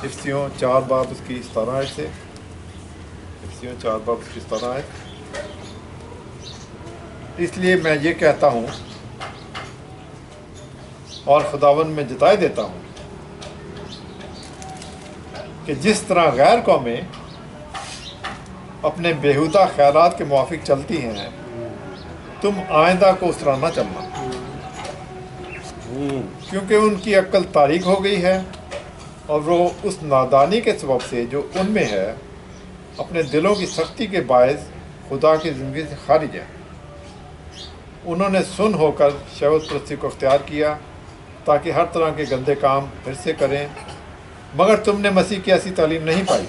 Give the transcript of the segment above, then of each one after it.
इफ्सियों 4 बाब उसकी 17 आयत से, इफ्सियों 4 बाब उसकी 17 आयत। इसलिए मैं ये कहता हूँ और खुदावन में जताए देता हूँ कि जिस तरह गैर कौमें अपने बेहुदा ख्यालात के मुआफिक चलती हैं, तुम आइंदा को उस तरह न चलना, क्योंकि उनकी अक्ल तारीक हो गई है और वो उस नादानी के सबब से जो उनमें है अपने दिलों की सख्ती के बायस खुदा की ज़िंदगी से खारिज है। उन्होंने सुन होकर शहवत परस्ती को अख्तियार किया ताकि हर तरह के गंदे काम फिर से करें, मगर तुमने मसीह की ऐसी तालीम नहीं पाई,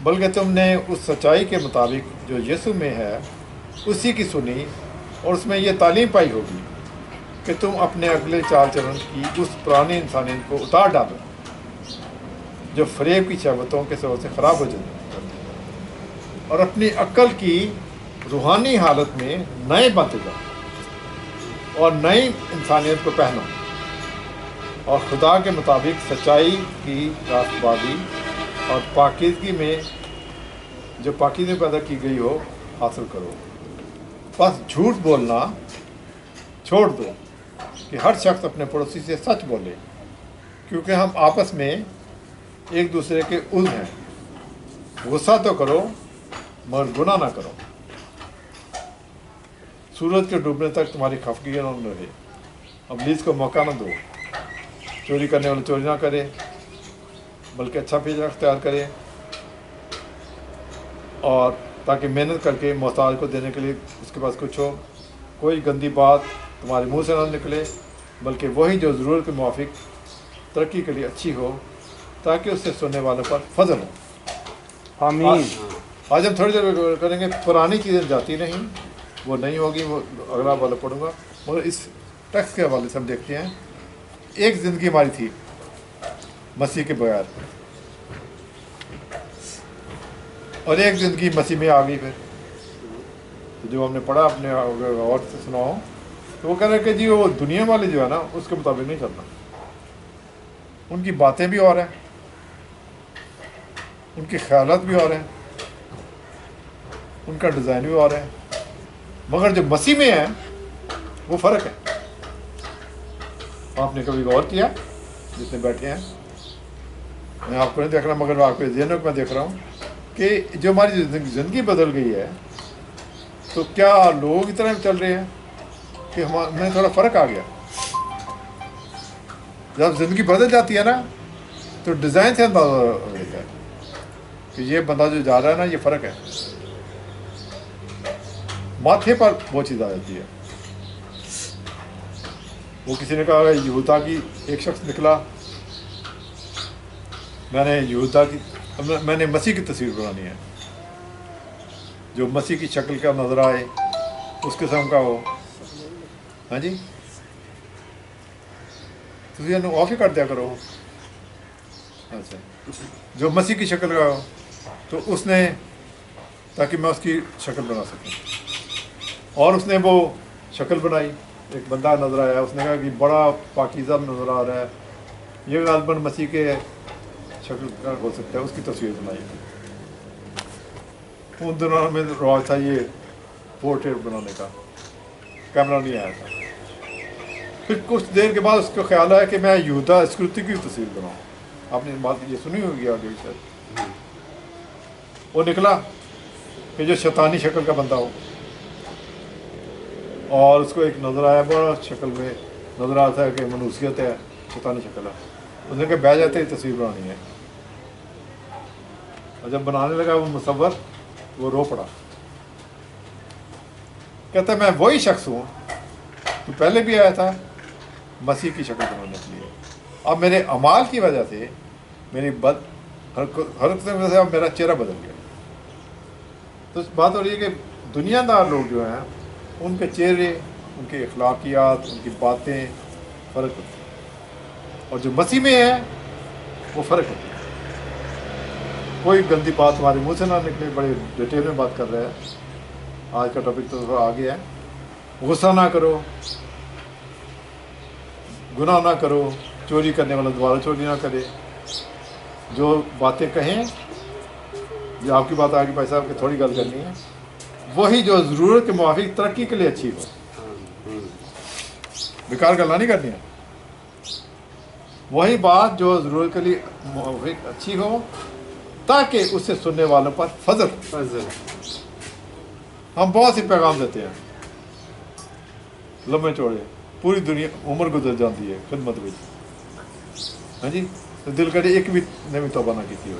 बल्कि तुमने उस सच्चाई के मुताबिक जो यीशु में है उसी की सुनी और उसमें ये तालीम पाई होगी कि तुम अपने अगले चाल चलन की उस पुरानी इंसानियत को उतार डालो जो फरेब की शहवतों के सबब से ख़राब हो जाती है, और अपनी अक्ल की रूहानी हालत में नए बनते जाओ और नई इंसानियत को पहनो और खुदा के मुताबिक सच्चाई की रास्तबाजी और पाकीज़गी में जो पाकीज़गी पैदा की गई हो हासिल करो। बस झूठ बोलना छोड़ दो कि हर शख्स अपने पड़ोसी से सच बोले, क्योंकि हम आपस में एक दूसरे के उज़्व हैं। गुस्सा तो करो मगर गुनाह ना करो। सूरज के डूबने तक तुम्हारी खफगी न रहे। अबलीस को मौका न दो। चोरी करने वाले चोरी ना करे, बल्कि अच्छा पेशा अख्तियार करे, और ताकि मेहनत करके मोहताज को देने के लिए उसके पास कुछ हो। कोई गंदी बात तुम्हारे मुंह से ना निकले, बल्कि वही जो ज़रूरत के मुआफिक तरक्की के लिए अच्छी हो, ताकि उससे सुनने वालों पर फजल हो। आमीन। आज हम थोड़ी देर करेंगे। पुरानी चीज़ें जाती नहीं, वो नहीं होगी, वो अगला वाला पढ़ूंगा। मगर इस टेक्स्ट के हवाले से हम देखते हैं, एक ज़िंदगी हमारी थी मसीह के बगैर, और एक ज़िंदगी मसीह में आ गई। फिर तो जो हमने पढ़ा अपने और से सुनाओ, तो वो कह रहे हैं कि जी वो दुनिया वाले जो है ना उसके मुताबिक नहीं चलना। उनकी बातें भी और हैं, उनके ख्यालात भी और हैं, उनका डिज़ाइन भी और है, मगर जो मसीह में है वो फ़र्क है। आपने कभी गौर किया? जितने बैठे हैं, मैं आपको नहीं देख रहा, मगर आपके ज़हनों को मैं देख रहा हूँ कि जो हमारी ज़िंदगी बदल गई है, तो क्या लोग इस तरह चल रहे हैं कि हमें थोड़ा फ़र्क आ गया। जब ज़िंदगी बदल जाती है ना, तो डिज़ाइन से अंदाज़ा होता है कि ये बंदा जो जा रहा है ना, ये फ़र्क है। माथे पर वो चीज़ आ जाती है। वो किसी ने कहा यहूदा की एक शख्स निकला, मैंने मसीह की तस्वीर बनानी है, जो मसीह की शक्ल का नज़र आए, उस किस्म का हो। हाँ जी, तुम ऑफ ही कर दिया करो। अच्छा, जो मसीह की शक्ल का हो, तो उसने, ताकि मैं उसकी शक्ल बना सकूँ, और उसने वो शक्ल बनाई। एक बंदा नज़र आया, उसने कहा कि बड़ा पाकीज़ा नज़र आ रहा है, ये गालबन मसीह के शक्ल का हो सकता है, उसकी तस्वीर बनाई। उन दिनों में रवाज था ये पोर्ट्रेट बनाने का, कैमरा नहीं आया था। फिर कुछ देर के बाद उसको ख्याल आया कि मैं यहूदा इस्करियोती की तस्वीर बनाऊँ। आपने बात ये सुनी होगी आगे शायद। वो निकला कि जो शैतानी शक्ल का बंदा हो, और उसको एक नज़र आया, बड़ा शक्ल में नज़र आता है कि मनूसियत है, शैतानी शक्ल है। उसने कहा बैठ जाते ही तस्वीर बनानी है। और जब बनाने लगा वो मुसव्वर, वो रो पड़ा। कहता मैं वही शख्स हूँ तो पहले भी आया था मसीह की शक्ल बनाने के लिए। अब मेरे अमाल की वजह से, मेरी बद हरकत की वजह से अब मेरा चेहरा बदल गया। तो बात हो रही है कि दुनियादार लोग जो हैं, उनके चेहरे, उनके अखलाकियात, उनकी बातें फ़र्क होती है, और जो मसीह में है वो फ़र्क होती है। कोई गंदी बात हमारे मुंह से ना निकले। बड़े डिटेल में बात कर रहे हैं, आज का टॉपिक तो थोड़ा आगे है। गुस्सा ना करो, गुनाह ना करो, चोरी करने वाला दोबारा चोरी ना करे, जो बातें कहें, जो आपकी बात आगे भाई साहब की थोड़ी गल करनी है, वही जो ज़रूरत के मुताबिक तरक्की के लिए अच्छी हो, बेकार गल्ला नहीं करनी है। वही बात जो ज़रूरत के लिए मुताबिक अच्छी हो, ताकि उससे सुनने वालों पर फजल। हम बहुत सी पैगाम देते हैं लम्बे चौड़े, पूरी दुनिया उम्र गुजर जाती है खिदमत में, हाँ जी, तो दिल करे एक भी नवी तौबा ना की हो।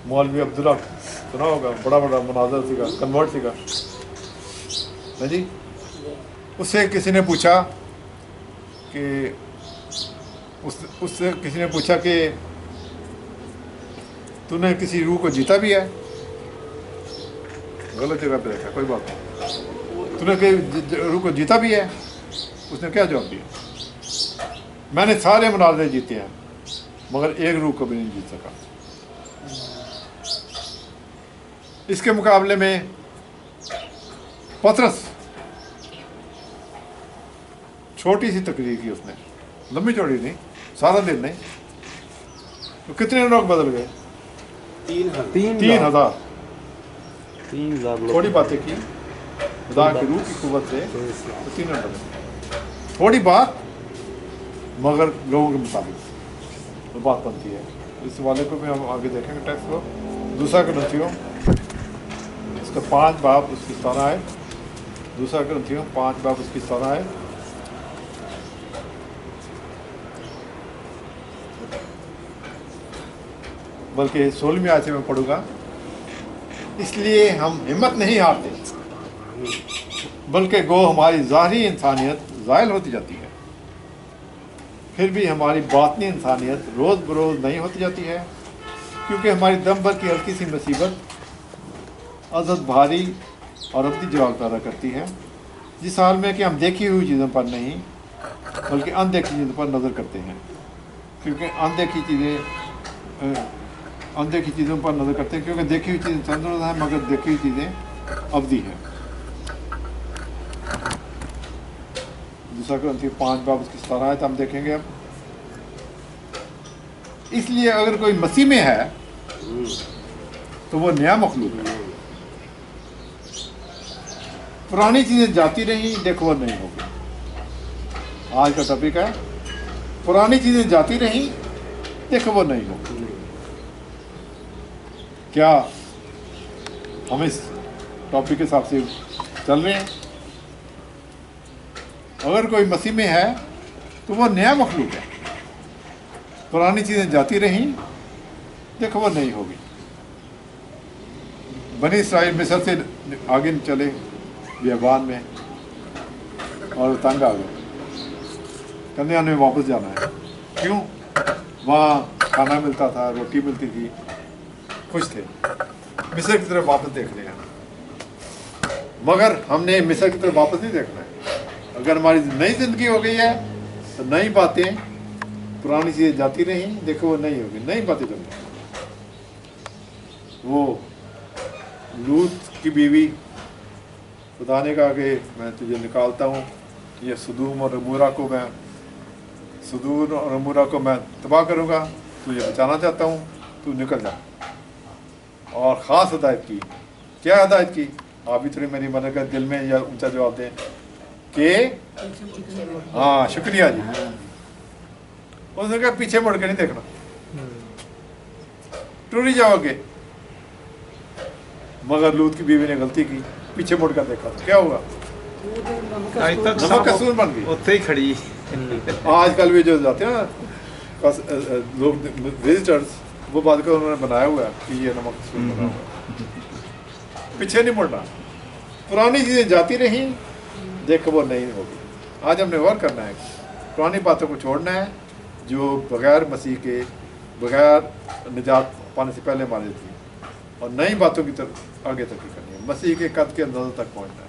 मौलवी अब्दुल्ला सुना होगा, बड़ा बड़ा मुनाजर सीगा, कन्वर्ट सीगा, हाँ जी। उससे किसी ने पूछा कि उससे किसी ने पूछा कि तूने किसी रूह को जीता भी है? गलत जगह पे देखा, कोई बात नहीं। तूने कि रूह को जीता भी है? उसने क्या जवाब दिया? मैंने सारे मुनाज़रे जीते हैं मगर एक रूह को भी नहीं जीत सका। इसके मुकाबले में पतरस, छोटी सी तकरीर की उसने, लंबी चौड़ी नहीं, सारा दिन नहीं, तो कितने लोग बदल गए? 3,000। थोड़ी बातें की खुदा की रूह की कुव्वत से, तो 3,000 बदल। थोड़ी बात मगर लोगों के मुताबिक तो बात बनती है। इस वाले को भी हम आगे देखेंगे टेक्स्ट को। दूसरा ग्रंथियों इसका 5 बाब उसकी 17 है। दूसरा ग्रंथियों 5 बाब उसकी 17 है। बल्कि 16वीं आयत से मैं पढ़ूंगा। इसलिए हम हिम्मत नहीं हारते, बल्कि गो हमारी ज़ाहिरी इंसानियत ज़ायल होती जाती है, फिर भी हमारी बातनी इंसानियत रोज़ बरोज़ नहीं होती जाती है, क्योंकि हमारी दम भर की हल्की सी मुसीबत अज़द भारी और अबदी जवाब पैदा करती है, जिस हाल में कि हम देखी हुई चीज़ों पर नहीं बल्कि अनदेखी चीज़ों पर नज़र करते हैं। क्योंकि अनदेखी चीज़ों पर नज़र करते हैं, क्योंकि देखी हुई चीज़ें चंद हैं मगर देखी हुई चीज़ें अवधि हैं। दूसरा ग्रंथियों 5 बाब उसकी 17 आयत हम देखेंगे अब। इसलिए अगर कोई मसीह में है तो वो नया मखलूक है, पुरानी चीज़ें जाती रही देखो वो नहीं होगी। आज का टॉपिक है पुरानी चीज़ें जाती रही देखो वो नहीं होगी। क्या हम इस टॉपिक के हिसाब से चल रहे हैं? अगर कोई मसीह में है तो वो नया मखलूक है, पुरानी चीज़ें जाती रहीं देखो वो नहीं होगी। बनी इस्राइल मिस्र से आगे चले बियाबान में और तंग आ गए, कहने हमें वापस जाना है। क्यों? वहाँ खाना मिलता था, रोटी मिलती थी, खुश थे। मिस्र की तरफ वापस देख लिया, मगर हमने मिस्र की तरफ वापस नहीं देखना है। अगर हमारी नई ज़िंदगी हो गई है तो नई बातें, पुरानी चीज़ें जाती रहीं देखो वो नहीं होगी, नई बातें चल रही। वो लूत की बीवी, खुदा ने कहा कि मैं तुझे निकालता हूँ, ये सदूम और अमूरा को मैं तबाह करूँगा, तुझे बचाना चाहता हूँ, तू निकल जा। और ख़ास हदायत की, क्या हदायत की? आप भी थोड़ी मेरी मदद कर दिल में या ऊंचा जवाब दें कि हाँ शुक्रिया जी। उसने कहा पीछे मुड़ के नहीं देखना, टूरी जाओगे। मगर लूत की बीवी ने गलती की, पीछे मुड़ कर देखा तो क्या हुआ? नमक का सूर बन गई, उत्ते ही खड़ी। आजकल भी जो जाते हैं ना लोग विजिटर्स, वो बात कर उन्होंने बनाया हुआ है कि ये नमक का सूर बना हुआ है। पीछे नहीं मुड़ना, पुरानी चीज़ें जाती रहीं देखो वो नहीं होगी। आज हमने गौर करना है, पुरानी बातों को छोड़ना है जो बगैर मसीह के, बगैर निजात पाने से पहले मानी थी, और नई बातों की तरफ आगे तक करनी है, मसीह के कद के अंदाज़े तक पहुँचना है।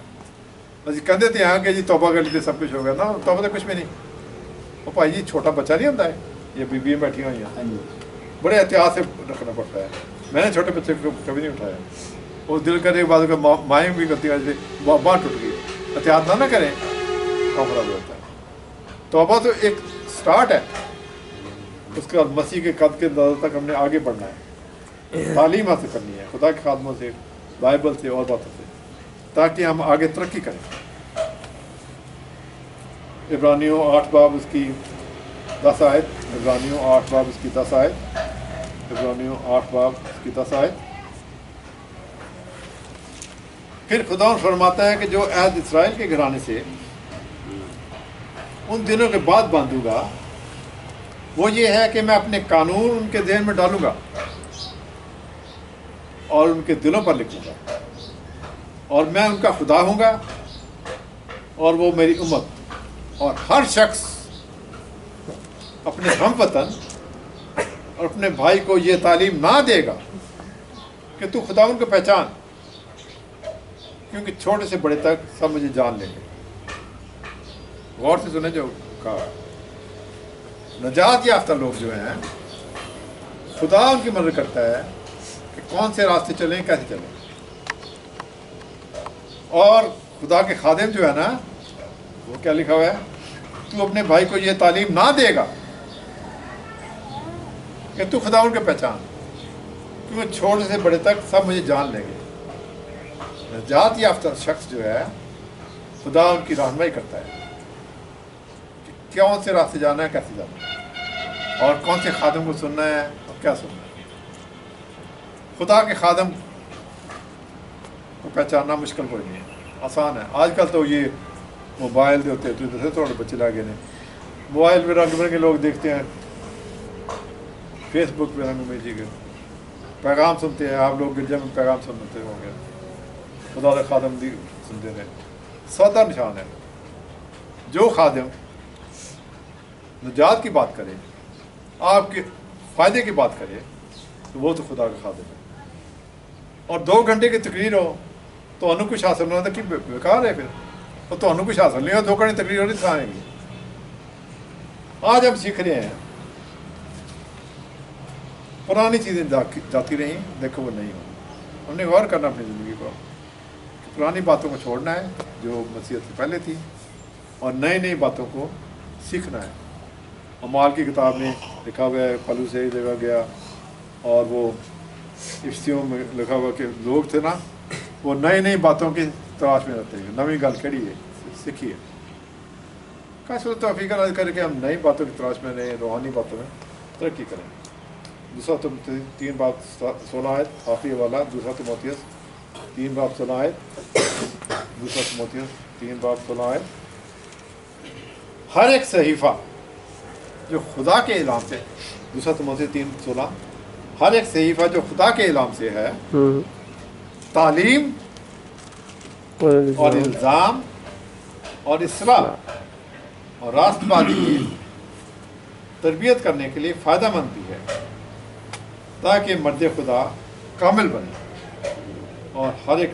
मसीह कहते थे यहाँ कि जी तौबा कर लीजिए सब कुछ हो गया ना, तौबा तो कुछ भी नहीं। वो भाई जी छोटा बच्चा नहीं होता है, ये बीबियाँ बैठी हुई हैं, बड़े एहतियात से रखना पड़ता है। मैंने छोटे बच्चे को कभी नहीं उठाया, वो दिल करे बाद का माएँ भी करती हैं, बाँ टूट गई, एहतियात ना करें काम खराब होता है। तौबा तो एक स्टार्ट है, اس کے بعد مسیح کے قد کے اندازہ تک ہم نے آگے بڑھنا ہے، تعلیم حاصل کرنی ہے خدا کے خادموں سے، بائبل سے اور باتوں سے، تاکہ ہم آگے ترقی کریں۔ عبرانیوں 8 باب اس کی 10 آیت، عبرانیوں 8 باب اس کی 10 آیت، عبرانیوں 8 باب اس کی 10 آیت۔ پھر خدا فرماتا ہے کہ جو عہد اسرائیل کے گھرانے سے ان دنوں کے بعد باندھوں گا وہ یہ ہے کہ میں اپنے قانون ان کے ذہن میں ڈالوں گا اور ان کے دلوں پر لکھوں گا، اور میں ان کا خدا ہوں گا اور وہ میری امت۔ اور ہر شخص اپنے ہم وطن اور اپنے بھائی کو یہ تعلیم نہ دے گا کہ تو خداوند کو پہچان، کیونکہ چھوٹے سے بڑے تک سب مجھے جان لیں گے۔ غور سے سنیں جو کہا، نجات یافتہ لوگ جو ہیں خدا ان کی مدد کرتا ہے کہ کون سے راستے چلیں، کیسے چلیں۔ اور خدا کے خادم جو ہے نا، وہ کیا لکھا ہوا ہے، تو اپنے بھائی کو یہ تعلیم نہ دے گا کہ تو خدا ان کے پہچان، کیونکہ چھوٹے سے بڑے تک سب مجھے جان لیں گے۔ نجات یافتہ شخص جو ہے خدا ان کی رہنمائی کرتا ہے کہ کون سے راستے جانا ہے، کیسے جانا ہے، اور کون سے خادم کو سننا ہے اور کیا سننا ہے۔ خدا کے خادم کو پہچاننا مشکل کوئی نہیں ہے، آسان ہے۔ آج کل تو یہ موبائل ہوتے ہیں، تو ادھر سے تھوڑے بچے لاگے نہیں، موبائل پہ رنگ برنگے لوگ دیکھتے ہیں، فیس بک پہ رنگ برنگے کے پیغام سنتے ہیں۔ آپ لوگ گرجا میں پیغام سنتے ہوں گے، خدا کے خادم دی سنتے رہے۔ سودا نشان ہے، جو خادم نجات کی بات کرے، آپ کے فائدے کی بات کرے، تو وہ تو خدا کا خادم ہے۔ اور 2 گھنٹے کی تقریر ہو تو انہوں کچھ حاصل نہ ہوتا کہ بیکار ہے، پھر اور تو انہوں کچھ حاصل نہیں ہو، 2 گھنٹے تقریر ہو نہیں سکھائیں گے۔ آج ہم سیکھ رہے ہیں، پرانی چیزیں جاتی رہیں، دیکھو وہ نہیں ہو۔ ہم نے غور کرنا اپنی زندگی کو، پرانی باتوں کو چھوڑنا ہے جو مسیحت سے پہلے تھی، اور نئی نئی باتوں کو سیکھنا ہے۔ اعمال کی کتاب میں لکھا ہوا ہے، پلو سے لکھا گیا، اور وہ افسیوں میں لکھا ہوا کہ لوگ تھے نا، وہ نئی نئی باتوں کی تلاش میں رہتے ہیں۔ نئی گل کہڑی ہے، سیکھیے۔ کاش وہ توفیق عطا کر کے ہم نئی باتوں کی تلاش میں رہیں، روحانی باتوں میں ترقی کریں۔ 2 تموتھیوس 3 باب 16 آیت، آخری والا 2 تموتھیوس 3 باب 16 آیت، 2 تموتھیوس 3 باب 16 آیت۔ ہر ایک صحیفہ جو خدا کے اعلان سے، 2 تموتھیوس 3:16، ہر ایک صحیفہ جو خدا کے اعلان سے ہے، تعلیم اور الزام اور اصلاح اور راست بازی کی تربیت کرنے کے لیے فائدہ مند بھی ہے، تاکہ مرد خدا کامل بنے اور ہر ایک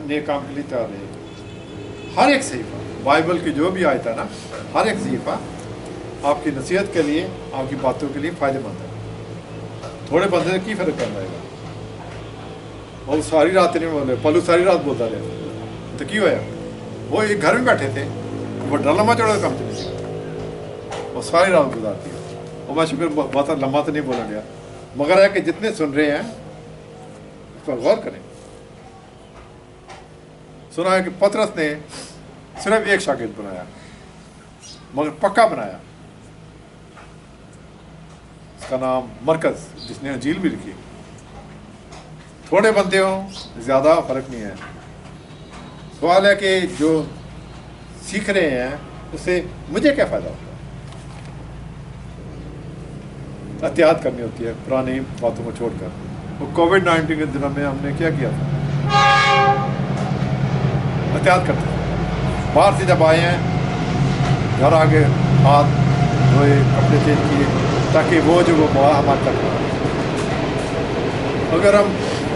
نیک کام کے لیے تیار رہے۔ ہر ایک صحیفہ، بائبل کی جو بھی آیت ہے نا، ہر ایک صحیفہ آپ کی نصیحت کے لیے، آپ کی باتوں کے لیے فائدہ مند ہے۔ تھوڑے بندے سے کی فرق پڑ جائے گا، وہ ساری رات نہیں بولے، پلو ساری رات بولتا رہا تو کی ہوا، وہ ایک گھر میں بیٹھے تھے، وہ ڈر لمبا چوڑا کام چلے گا، وہ ساری رات گزارتی ہے۔ اور میں شکر بہت لمبا تو نہیں بولا گیا، مگر ہے کہ جتنے سن رہے ہیں اس پر غور کریں۔ سنا ہے کہ پطرس نے صرف ایک شاگرد بنایا، مگر پکا بنایا، اس کا نام مرکز، جس نے انجیل بھی لکھی۔ تھوڑے بندے ہوں، زیادہ فرق نہیں ہے۔ سوال ہے کہ جو سیکھ رہے ہیں اس سے مجھے کیا فائدہ ہوتا ہے؟ احتیاط کرنی ہوتی ہے پرانی باتوں کو چھوڑ کر۔ وہ کووڈ-19 کے دنوں میں ہم نے کیا کیا تھا؟ احتیاط کرتے ہیں۔ باہر سے جب آئے ہیں، گھر آگے ہاتھ دھوئے، کپڑے چینج کیے، تاکہ وہ جو وبا ہمارے تک نہ آئے۔ اگر ہم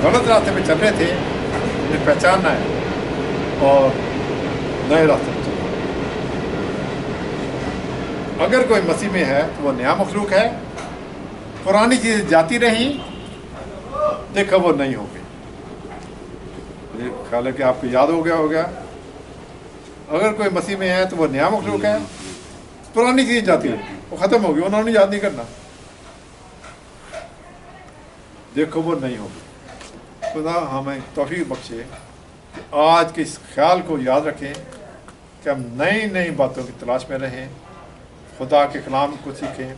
غلط راستے میں چل رہے تھے، انہیں پہچاننا ہے اور نئے راستے میں چلنا ہے۔ اگر کوئی مسیح میں ہے تو وہ نیا مخلوق ہے، پرانی چیزیں جاتی رہیں، دیکھا وہ نہیں ہو گئی۔ مجھے خیال ہے کہ آپ کو یاد ہو گیا۔ اگر کوئی مسیح میں ہے تو وہ نیا مخلوق ہے، پرانی چیزیں جاتی رہیں۔ وہ ख़त्म होगी, उन्होंने याद नहीं करना। देखो वो नहीं होगी। खुदा हमें तौफीक बख्शे कि आज के इस ख्याल को याद रखें कि हम नई नई बातों की तलाश में रहें, खुदा के कलाम को सीखें,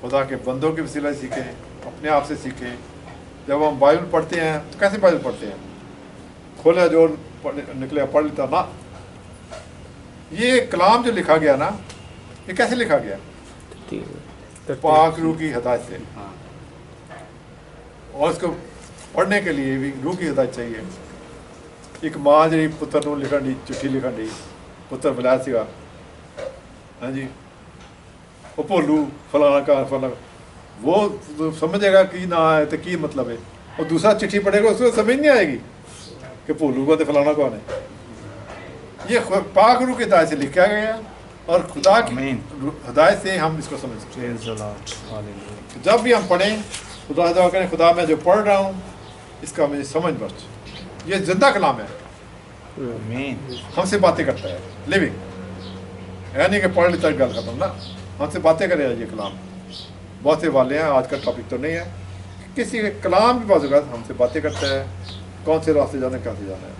खुदा के बंदों के वसीले सीखें, अपने आप से सीखें। जब हम बाइबल पढ़ते हैं तो कैसे बाइबल पढ़ते हैं? खोला जो निकले पढ़ लेता ना। ये कलाम जो लिखा गया ना, ये कैसे लिखा गया? पाक रूह की हिदायत से। और इसको पढ़ने के लिए भी रूह की हिदायत चाहिए। एक माँ जी पुत्र को लिखन दी चिट्ठी लिखन दी, पुत्र बुलाया सीगा, हाँ जी, वो भोलू फलाना का फलाना, वो तो समझेगा कि ना है तो की मतलब है, और दूसरा चिट्ठी पढ़ेगा उसको समझ नहीं आएगी कि भोलू को तो फलाना कौन है। ये पाक रूह की हिदायत से लिखा गया और खुदा की हिदायत से हम इसको समझ सकते हैं। जब भी हम पढ़ें खुदा दुआ करें, खुदा मैं जो पढ़ रहा हूँ इसका मुझे समझ बच। ये जिंदा कलाम है, हमसे बातें करता है, लिविंग है, नहीं कि पढ़ लेता है गल खत्म ना, हमसे बातें करे ये कलाम। बहुत से वाले हैं, आज का टॉपिक तो नहीं है, किसी के कलाम की बात हमसे बातें करता है, कौन से रास्ते जाना है, कैसे जाना है।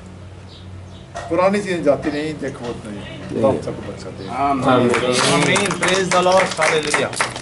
पुरानी चीज़ें जाती नहीं, देखो नहीं, सबको बच सकते हैं। आमीन, प्रेज द लॉर्ड, हालेलुया।